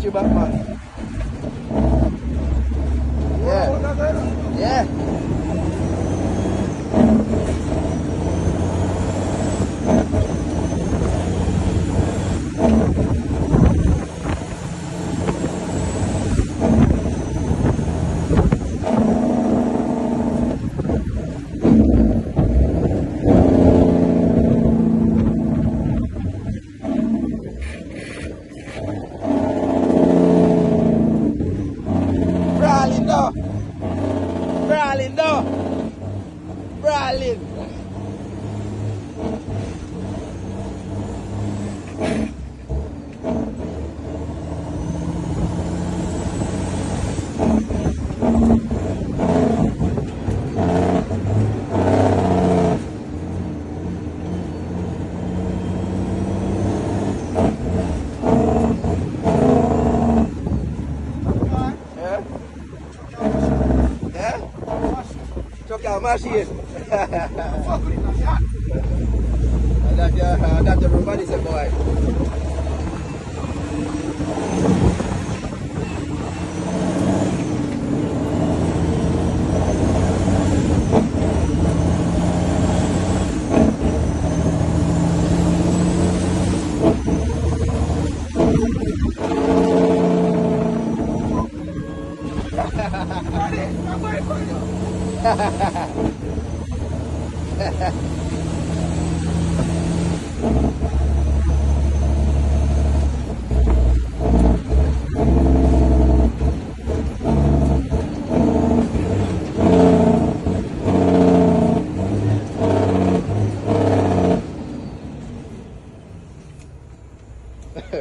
you back, man. Yeah. Yeah. Brawling though. Brawling though. Brawling. Machine. That's everybody said, boy.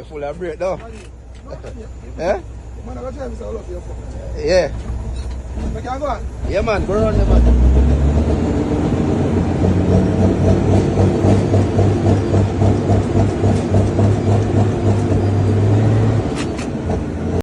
Full of break though. Eh? Yeah. Yeah man, go on, man.